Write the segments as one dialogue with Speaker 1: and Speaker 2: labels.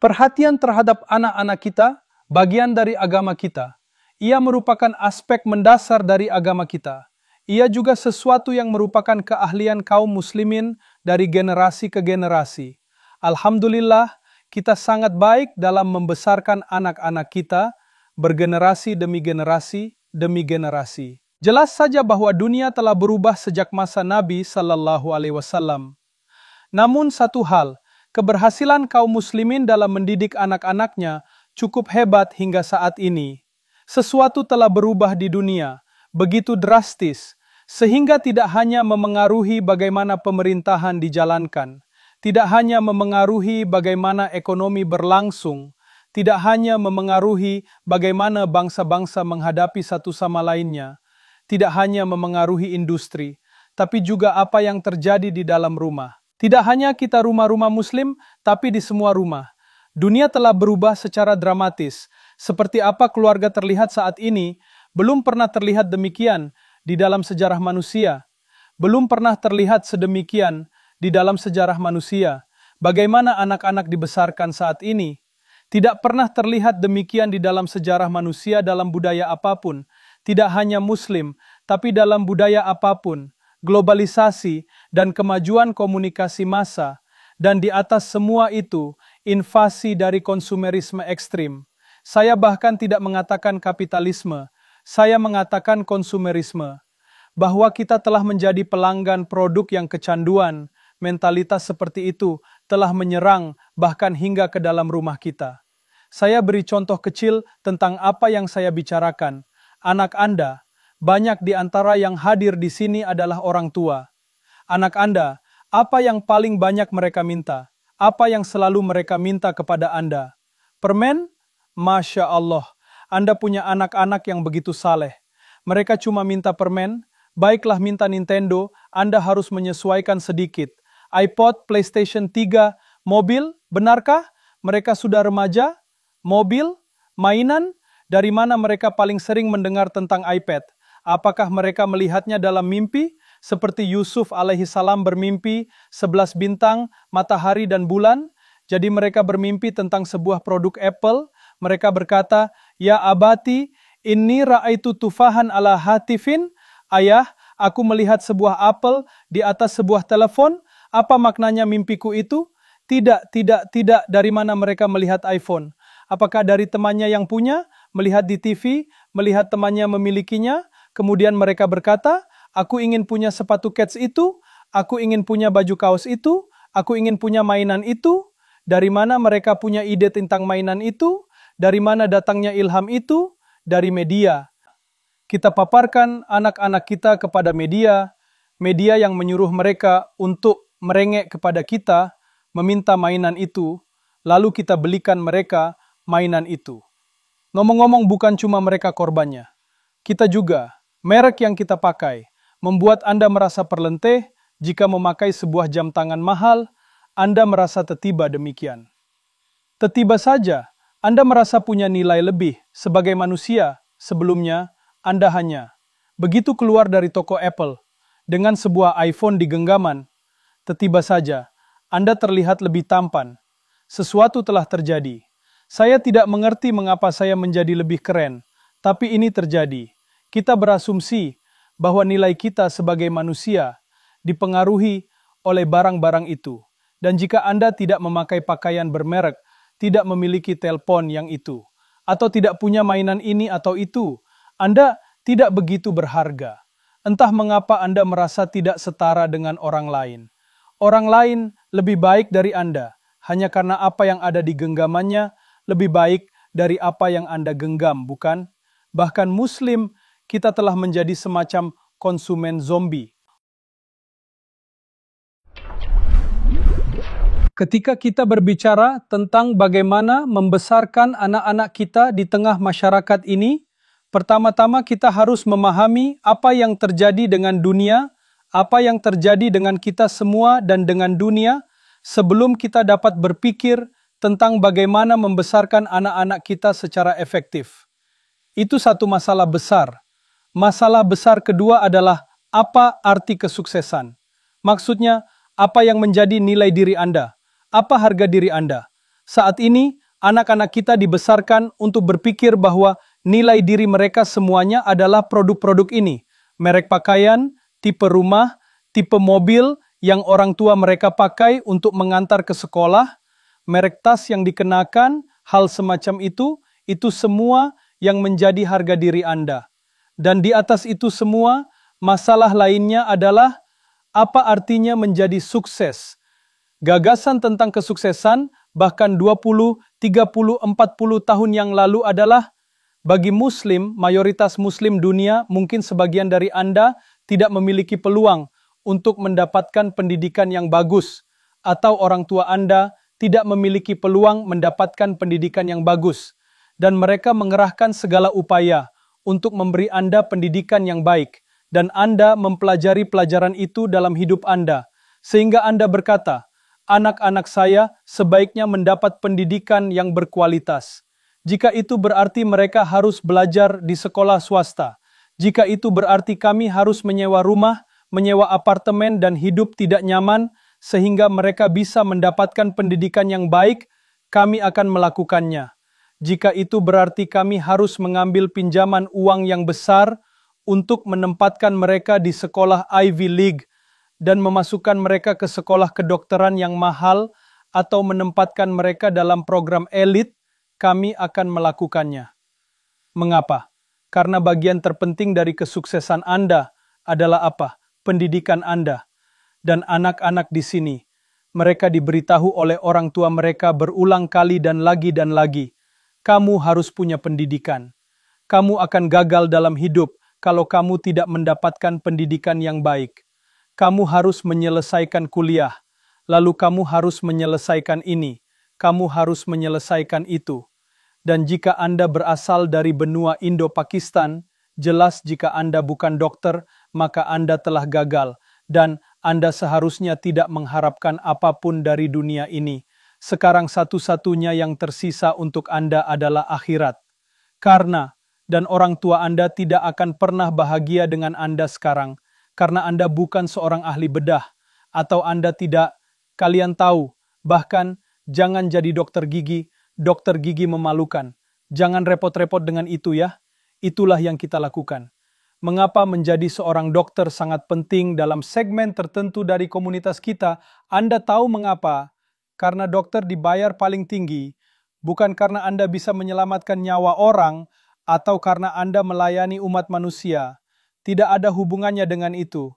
Speaker 1: Perhatian terhadap anak-anak kita bagian dari agama kita. Ia merupakan aspek mendasar dari agama kita. Ia juga sesuatu yang merupakan keahlian kaum muslimin dari generasi ke generasi. Alhamdulillah, kita sangat baik dalam membesarkan anak-anak kita bergenerasi demi generasi demi generasi. Jelas saja bahwa dunia telah berubah sejak masa Nabi Sallallahu Alaihi Wasallam. Namun satu hal, keberhasilan kaum muslimin dalam mendidik anak-anaknya cukup hebat hingga saat ini. Sesuatu telah berubah di dunia, begitu drastis, sehingga tidak hanya memengaruhi bagaimana pemerintahan dijalankan, tidak hanya memengaruhi bagaimana ekonomi berlangsung, tidak hanya memengaruhi bagaimana bangsa-bangsa menghadapi satu sama lainnya, tidak hanya memengaruhi industri, tapi juga apa yang terjadi di dalam rumah. Tidak hanya kita rumah-rumah muslim, tapi di semua rumah. Dunia telah berubah secara dramatis. Seperti apa keluarga terlihat saat ini, belum pernah terlihat demikian di dalam sejarah manusia. Belum pernah terlihat sedemikian di dalam sejarah manusia. Bagaimana anak-anak dibesarkan saat ini. Tidak pernah terlihat demikian di dalam sejarah manusia dalam budaya apapun. Tidak hanya muslim, tapi dalam budaya apapun. Globalisasi dan kemajuan komunikasi massa. Dan di atas semua itu, invasi dari konsumerisme ekstrim. Saya bahkan tidak mengatakan kapitalisme, saya mengatakan konsumerisme. Bahwa kita telah menjadi pelanggan produk yang kecanduan, mentalitas seperti itu telah menyerang bahkan hingga ke dalam rumah kita. Saya beri contoh kecil tentang apa yang saya bicarakan. Anak Anda, banyak di antara yang hadir di sini adalah orang tua. Anak Anda, apa yang paling banyak mereka minta? Apa yang selalu mereka minta kepada Anda? Permen? Masya Allah, Anda punya anak-anak yang begitu saleh. Mereka cuma minta permen, baiklah minta Nintendo, Anda harus menyesuaikan sedikit. iPod, PlayStation 3, mobil, benarkah? Mereka sudah remaja? Mobil? Mainan? Dari mana mereka paling sering mendengar tentang iPad? Apakah mereka melihatnya dalam mimpi? Seperti Yusuf alaihi salam bermimpi 11 bintang, matahari dan bulan. Jadi mereka bermimpi tentang sebuah produk Apple. Mereka berkata, "Ya abati, inni ra'aitu tufahan ala hatifin." Ayah, aku melihat sebuah apel di atas sebuah telepon. Apa maknanya mimpiku itu? Tidak. Dari mana mereka melihat iPhone? Apakah dari temannya yang punya? Melihat di TV, melihat temannya memilikinya? Kemudian mereka berkata, aku ingin punya sepatu Keds itu, aku ingin punya baju kaos itu, aku ingin punya mainan itu. Dari mana mereka punya ide tentang mainan itu? Dari mana datangnya ilham itu? Dari media. Kita paparkan anak-anak kita kepada media, media yang menyuruh mereka untuk merengek kepada kita, meminta mainan itu, lalu kita belikan mereka mainan itu. Ngomong-ngomong bukan cuma mereka korbannya. Kita juga, merek yang kita pakai, membuat Anda merasa perlenteh jika memakai sebuah jam tangan mahal, Anda merasa tertiba demikian. Tertiba saja, Anda merasa punya nilai lebih sebagai manusia. Sebelumnya, Anda hanya begitu keluar dari toko Apple dengan sebuah iPhone di genggaman. Tertiba saja, Anda terlihat lebih tampan. Sesuatu telah terjadi. Saya tidak mengerti mengapa saya menjadi lebih keren, tapi ini terjadi. Kita berasumsi bahwa nilai kita sebagai manusia dipengaruhi oleh barang-barang itu. Dan jika Anda tidak memakai pakaian bermerek, tidak memiliki telepon yang itu, atau tidak punya mainan ini atau itu, Anda tidak begitu berharga. Entah mengapa Anda merasa tidak setara dengan orang lain. Orang lain lebih baik dari Anda, hanya karena apa yang ada di genggamannya lebih baik dari apa yang Anda genggam, bukan? Bahkan Muslim, kita telah menjadi semacam konsumen zombie. Ketika kita berbicara tentang bagaimana membesarkan anak-anak kita di tengah masyarakat ini, pertama-tama kita harus memahami apa yang terjadi dengan dunia, apa yang terjadi dengan kita semua dan dengan dunia, sebelum kita dapat berpikir tentang bagaimana membesarkan anak-anak kita secara efektif. Itu satu masalah besar. Masalah besar kedua adalah apa arti kesuksesan. Maksudnya, apa yang menjadi nilai diri Anda? Apa harga diri Anda? Saat ini, anak-anak kita dibesarkan untuk berpikir bahwa nilai diri mereka semuanya adalah produk-produk ini. Merek pakaian, tipe rumah, tipe mobil yang orang tua mereka pakai untuk mengantar ke sekolah, merek tas yang dikenakan, hal semacam itu semua yang menjadi harga diri Anda. Dan di atas itu semua, masalah lainnya adalah apa artinya menjadi sukses. Gagasan tentang kesuksesan bahkan 20, 30, 40 tahun yang lalu adalah bagi Muslim, mayoritas Muslim dunia, mungkin sebagian dari Anda tidak memiliki peluang untuk mendapatkan pendidikan yang bagus, atau orang tua Anda tidak memiliki peluang mendapatkan pendidikan yang bagus, dan mereka mengerahkan segala upaya untuk memberi Anda pendidikan yang baik, dan Anda mempelajari pelajaran itu dalam hidup Anda, sehingga Anda berkata, anak-anak saya sebaiknya mendapat pendidikan yang berkualitas. Jika itu berarti mereka harus belajar di sekolah swasta, jika itu berarti kami harus menyewa rumah, menyewa apartemen dan hidup tidak nyaman, sehingga mereka bisa mendapatkan pendidikan yang baik, kami akan melakukannya. Jika itu berarti kami harus mengambil pinjaman uang yang besar untuk menempatkan mereka di sekolah Ivy League dan memasukkan mereka ke sekolah kedokteran yang mahal atau menempatkan mereka dalam program elit, kami akan melakukannya. Mengapa? Karena bagian terpenting dari kesuksesan Anda adalah apa? Pendidikan Anda. Dan anak-anak di sini, mereka diberitahu oleh orang tua mereka berulang kali dan lagi, kamu harus punya pendidikan. Kamu akan gagal dalam hidup kalau kamu tidak mendapatkan pendidikan yang baik. Kamu harus menyelesaikan kuliah, lalu kamu harus menyelesaikan ini, kamu harus menyelesaikan itu. Dan jika Anda berasal dari benua Indo-Pakistan, jelas jika Anda bukan dokter, maka Anda telah gagal, dan Anda seharusnya tidak mengharapkan apapun dari dunia ini. Sekarang satu-satunya yang tersisa untuk Anda adalah akhirat. Karena, dan orang tua Anda tidak akan pernah bahagia dengan Anda sekarang, karena Anda bukan seorang ahli bedah, atau Anda tidak, kalian tahu, bahkan jangan jadi dokter gigi memalukan. Jangan repot-repot dengan itu ya, itulah yang kita lakukan. Mengapa menjadi seorang dokter sangat penting dalam segmen tertentu dari komunitas kita? Anda tahu mengapa? Karena dokter dibayar paling tinggi, bukan karena Anda bisa menyelamatkan nyawa orang, atau karena Anda melayani umat manusia. Tidak ada hubungannya dengan itu.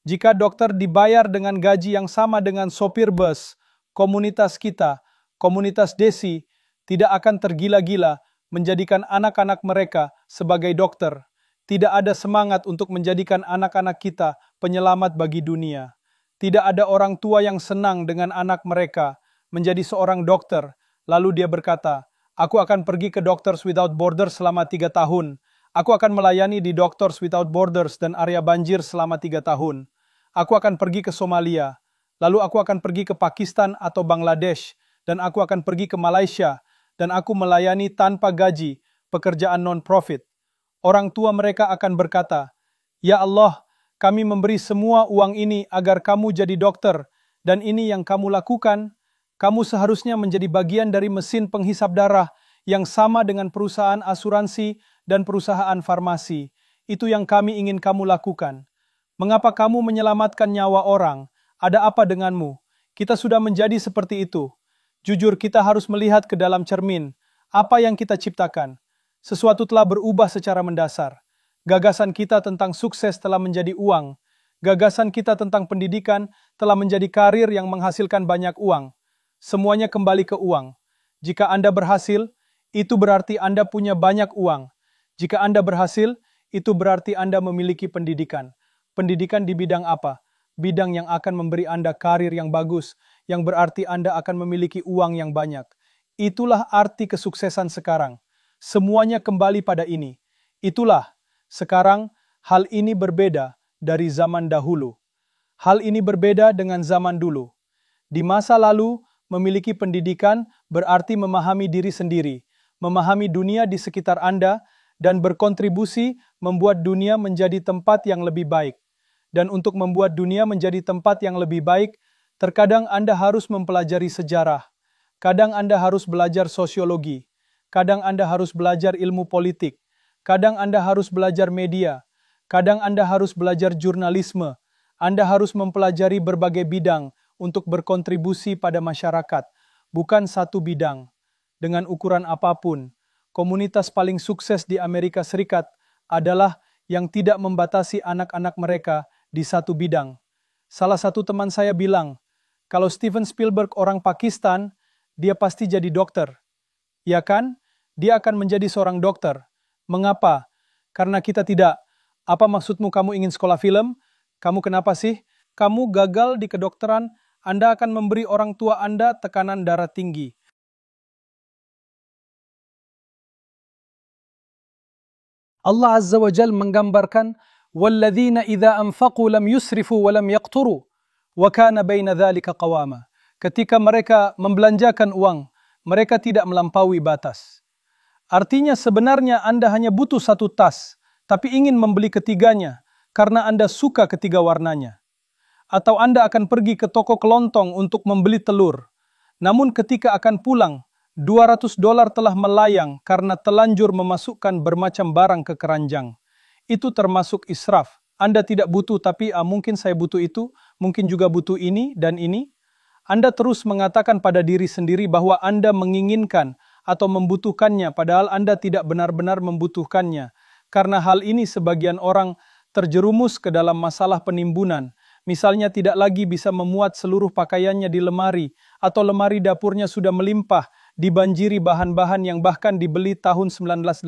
Speaker 1: Jika dokter dibayar dengan gaji yang sama dengan sopir bus, komunitas kita, komunitas Desi, tidak akan tergila-gila menjadikan anak-anak mereka sebagai dokter. Tidak ada semangat untuk menjadikan anak-anak kita penyelamat bagi dunia. Tidak ada orang tua yang senang dengan anak mereka menjadi seorang dokter, lalu dia berkata, aku akan pergi ke Doctors Without Borders selama 3 tahun. Aku akan melayani di Doctors Without Borders dan area banjir selama 3 tahun. Aku akan pergi ke Somalia, lalu aku akan pergi ke Pakistan atau Bangladesh, dan aku akan pergi ke Malaysia, dan aku melayani tanpa gaji, pekerjaan non-profit. Orang tua mereka akan berkata, ya Allah, kami memberi semua uang ini agar kamu jadi dokter, dan ini yang kamu lakukan. Kamu seharusnya menjadi bagian dari mesin penghisap darah yang sama dengan perusahaan asuransi dan perusahaan farmasi. Itu yang kami ingin kamu lakukan. Mengapa kamu menyelamatkan nyawa orang? Ada apa denganmu? Kita sudah menjadi seperti itu. Jujur, kita harus melihat ke dalam cermin. Apa yang kita ciptakan? Sesuatu telah berubah secara mendasar. Gagasan kita tentang sukses telah menjadi uang. Gagasan kita tentang pendidikan telah menjadi karir yang menghasilkan banyak uang. Semuanya kembali ke uang. Jika Anda berhasil, itu berarti Anda punya banyak uang. Jika Anda berhasil, itu berarti Anda memiliki pendidikan. Pendidikan di bidang apa? Bidang yang akan memberi Anda karir yang bagus, yang berarti Anda akan memiliki uang yang banyak. Itulah arti kesuksesan sekarang. Semuanya kembali pada ini. Itulah, sekarang hal ini berbeda dari zaman dahulu. Hal ini berbeda dengan zaman dulu. Di masa lalu, memiliki pendidikan berarti memahami diri sendiri, memahami dunia di sekitar Anda, dan berkontribusi membuat dunia menjadi tempat yang lebih baik. Dan untuk membuat dunia menjadi tempat yang lebih baik, terkadang Anda harus mempelajari sejarah. Kadang Anda harus belajar sosiologi. Kadang Anda harus belajar ilmu politik. Kadang Anda harus belajar media. Kadang Anda harus belajar jurnalisme. Anda harus mempelajari berbagai bidang untuk berkontribusi pada masyarakat, bukan satu bidang. Dengan ukuran apapun, komunitas paling sukses di Amerika Serikat adalah yang tidak membatasi anak-anak mereka di satu bidang. Salah satu teman saya bilang, kalau Steven Spielberg orang Pakistan, dia pasti jadi dokter. Ya kan? Dia akan menjadi seorang dokter. Mengapa? Karena kita tidak. Apa maksudmu kamu ingin sekolah film? Kamu kenapa sih? Kamu gagal di kedokteran, Anda akan memberi orang tua Anda tekanan darah tinggi. Allah Azza wa Jal menggambarkan, وَالَّذِينَ إِذَا أَنْفَقُوا لَمْ يُسْرِفُوا وَلَمْ يَقْتُرُوا وَكَانَ بَيْنَ ذَلِكَ قَوَامًا. Ketika mereka membelanjakan uang, mereka tidak melampaui batas. Artinya sebenarnya Anda hanya butuh satu tas, tapi ingin membeli ketiganya karena Anda suka ketiga warnanya. Atau Anda akan pergi ke toko kelontong untuk membeli telur. Namun ketika akan pulang, $200 telah melayang karena telanjur memasukkan bermacam barang ke keranjang. Itu termasuk israf. Anda tidak butuh tapi mungkin saya butuh itu, mungkin juga butuh ini dan ini. Anda terus mengatakan pada diri sendiri bahwa Anda menginginkan atau membutuhkannya padahal Anda tidak benar-benar membutuhkannya. Karena hal ini sebagian orang terjerumus ke dalam masalah penimbunan. Misalnya tidak lagi bisa memuat seluruh pakaiannya di lemari, atau lemari dapurnya sudah melimpah, dibanjiri bahan-bahan yang bahkan dibeli tahun 1987.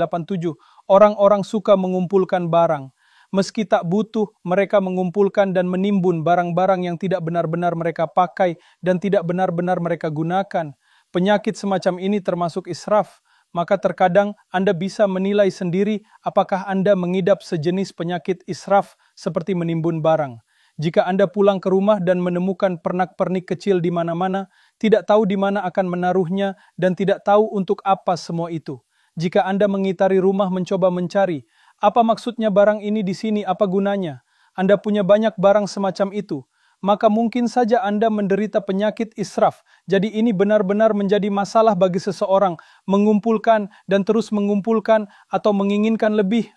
Speaker 1: Orang-orang suka mengumpulkan barang. Meski tak butuh, mereka mengumpulkan dan menimbun barang-barang yang tidak benar-benar mereka pakai dan tidak benar-benar mereka gunakan. Penyakit semacam ini termasuk israf. Maka terkadang Anda bisa menilai sendiri apakah Anda mengidap sejenis penyakit israf seperti menimbun barang. Jika Anda pulang ke rumah dan menemukan pernak-pernik kecil di mana-mana, tidak tahu di mana akan menaruhnya dan tidak tahu untuk apa semua itu. Jika Anda mengitari rumah mencoba mencari, apa maksudnya barang ini di sini, apa gunanya? Anda punya banyak barang semacam itu, maka mungkin saja Anda menderita penyakit israf. Jadi ini benar-benar menjadi masalah bagi seseorang mengumpulkan dan terus mengumpulkan atau menginginkan lebih,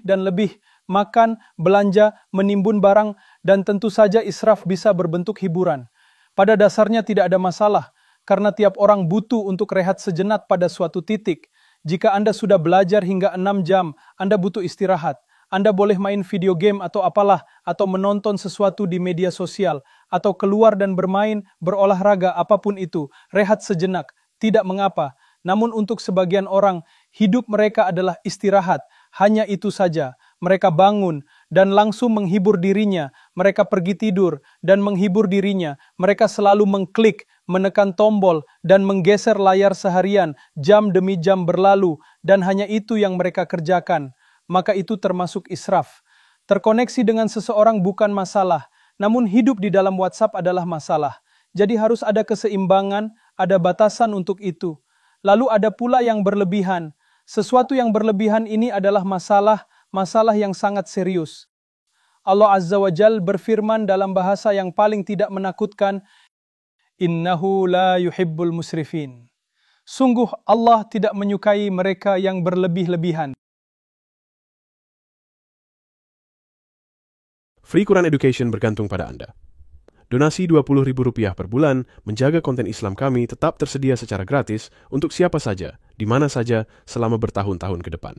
Speaker 1: dan lebih. Makan, belanja, menimbun barang, dan tentu saja israf bisa berbentuk hiburan. Pada dasarnya tidak ada masalah, karena tiap orang butuh untuk rehat sejenak pada suatu titik. Jika Anda sudah belajar hingga 6 jam, Anda butuh istirahat. Anda boleh main video game atau apalah, atau menonton sesuatu di media sosial, atau keluar dan bermain, berolahraga, apapun itu, rehat sejenak, tidak mengapa. Namun untuk sebagian orang, hidup mereka adalah istirahat, hanya itu saja. Mereka bangun dan langsung menghibur dirinya, mereka pergi tidur dan menghibur dirinya, mereka selalu mengklik, menekan tombol, dan menggeser layar seharian, jam demi jam berlalu, dan hanya itu yang mereka kerjakan. Maka itu termasuk israf. Terkoneksi dengan seseorang bukan masalah, namun hidup di dalam WhatsApp adalah masalah. Jadi harus ada keseimbangan, ada batasan untuk itu. Lalu ada pula yang berlebihan. Sesuatu yang berlebihan ini adalah masalah yang sangat serius. Allah Azza wa Jal berfirman dalam bahasa yang paling tidak menakutkan, Innahu la yuhibbul musrifin. Sungguh Allah tidak menyukai mereka yang berlebih-lebihan.
Speaker 2: Free Quran Education bergantung pada Anda. Donasi Rp20.000 per bulan menjaga konten Islam kami tetap tersedia secara gratis untuk siapa saja, di mana saja, selama bertahun-tahun ke depan.